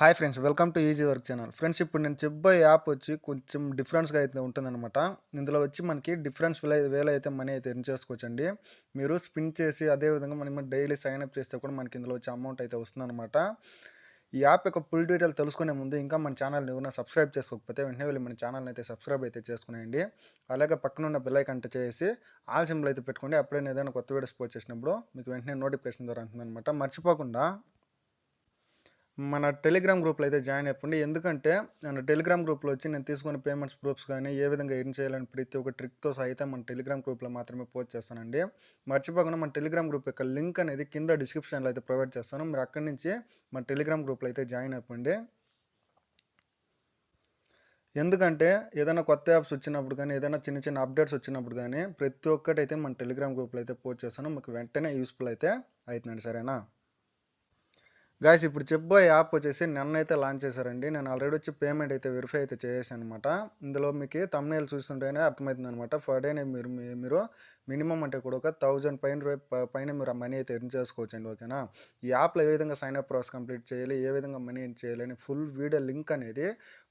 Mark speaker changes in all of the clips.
Speaker 1: Hi friends, welcome to easy work channel. Friends, ఇప్పుడు నేను చెప్పబోయే యాప్ వచ్చి కొంచెం డిఫరెన్స్‌గా అయితే ఉంటుందనమాట. ఇందులో వచ్చి మనకి డిఫరెన్స్ వేలో అయితే మనీ అయితే ఎర్న్ చేసుకోవచ్చండి. మీరు స్పిన్ చేసి అదే విధంగా మనం డైలీ సైన్ అప్ చేస్తే కూడా మనకి ఇందులో వచ్చే అమౌంట్ అయితే వస్తుందనమాట. ఈ యాప్ యొక్క ఫుల్ డీటెయిల్ తెలుసుకునే ముందు ఇంకా మన ఛానల్‌ని ఎవరైనా సబ్స్క్రైబ్ చేసుకోకపోతే వెంటనే వెళ్ళి మన ఛానల్‌ని అయితే సబ్స్క్రైబ్ అయితే చేసుకునేయండి. అలాగే పక్కనున్న బెల్ ఐకాన్ టచ్ చేసి ఆల్ సింబల్ అయితే పెట్టుకోండి. అప్పుడే నేను ఏదైనా కొత్త వీడియోస్ పోస్ట్ చేసినప్పుడు మీకు వెంటనే నోటిఫికేషన్ ద్వారా ఉంటుందనమాట. మర్చిపోకుండా మన టెలిగ్రామ్ గ్రూప్‌లో అయితే జాయిన్ అయిపోండి. ఎందుకంటే మన టెలిగ్రామ్ గ్రూప్‌లో వచ్చి నేను తీసుకున్న పేమెంట్స్ ప్రూఫ్స్ గానీ, ఏ విధంగా ఎర్న్ చేయాలని ప్రతి ఒక్క ట్రిక్‌తో సహితం మన టెలిగ్రామ్ గ్రూప్‌లో మాత్రమే పోస్ట్ చేస్తానండి. మర్చిపోకుండా మన టెలిగ్రామ్ గ్రూప్ యొక్క లింక్ అనేది కింద డిస్క్రిప్షన్‌లో అయితే ప్రొవైడ్ చేస్తాను. మీరు అక్కడి నుంచి మన టెలిగ్రామ్ గ్రూప్‌లో అయితే జాయిన్ అయిపోండి. ఎందుకంటే ఏదైనా కొత్త యాప్స్ వచ్చినప్పుడు గానీ, ఏదైనా చిన్న చిన్న అప్డేట్స్ వచ్చినప్పుడు గానీ, ప్రతి ఒక్కటైతే మన టెలిగ్రామ్ గ్రూప్‌లో అయితే పోస్ట్ చేస్తాను. మీకు వెంటనే యూజ్‌ఫుల్ అయితే అయితుందండి. సరేనా? గాయ్స్, ఇప్పుడు చెప్పబోయే యాప్ వచ్చేసి నిన్నైతే లాంచ్ చేశారండి. నేను ఆల్రెడీ వచ్చి పేమెంట్ అయితే వెరిఫై అయితే చేసేసాననమాట. ఇందులో మీకు థంబ్‌నెయిల్ చూస్తుంటేనే అర్థమవుతుందనమాట. పర్ డేనే మీరు మినిమమ్ అంటే కూడా ఒక 1000 పైన మీరు ఆ మనీ అయితే ఎర్న్ చేసుకోవచ్చండి. ఓకేనా? ఈ యాప్‌లో ఏ విధంగా సైన్ అప్ ప్రాసెస్ కంప్లీట్ చేయాలి, ఏ విధంగా మనీ ఎర్న్ చేయాలి అని ఫుల్ వీడియో లింక్ అనేది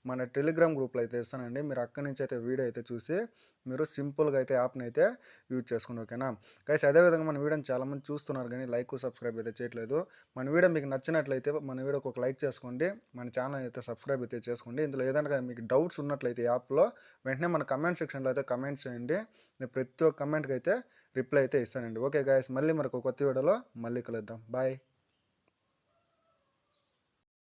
Speaker 1: మన టెలిగ్రామ్ గ్రూప్‌లో అయితే ఇస్తానండి. మీరు అక్కడి నుంచి అయితే వీడియో అయితే చూసి మీరు సింపుల్‌గా అయితే యాప్‌ని అయితే యూజ్ చేసుకోండి. ఓకేనా? గైస్, అదే విధంగా మన వీడియోని చాలామంది చూస్తున్నారు కానీ లైక్, సబ్స్క్రైబ్ అయితే చేయట్లేదు. మన వీడియో మీకు నచ్చినట్లయితే మన వీడియోకి ఒక లైక్ చేసుకోండి. మన ఛానల్ అయితే సబ్స్క్రైబ్ అయితే చేసుకోండి. ఇందులో ఏదైనా మీకు డౌట్స్ ఉన్నట్లయితే యాప్‌లో వెంటనే మన కమెంట్ సెక్షన్‌లో అయితే కమెంట్ చేయండి. నేను ప్రతి ఒక్క కమెంట్‌కి అయితే రిప్లై అయితే ఇస్తానండి. ఓకే గాయ్స్, మళ్ళీ మరొక కొత్త వీడియోలో మళ్ళీ కలుద్దాం. బాయ్.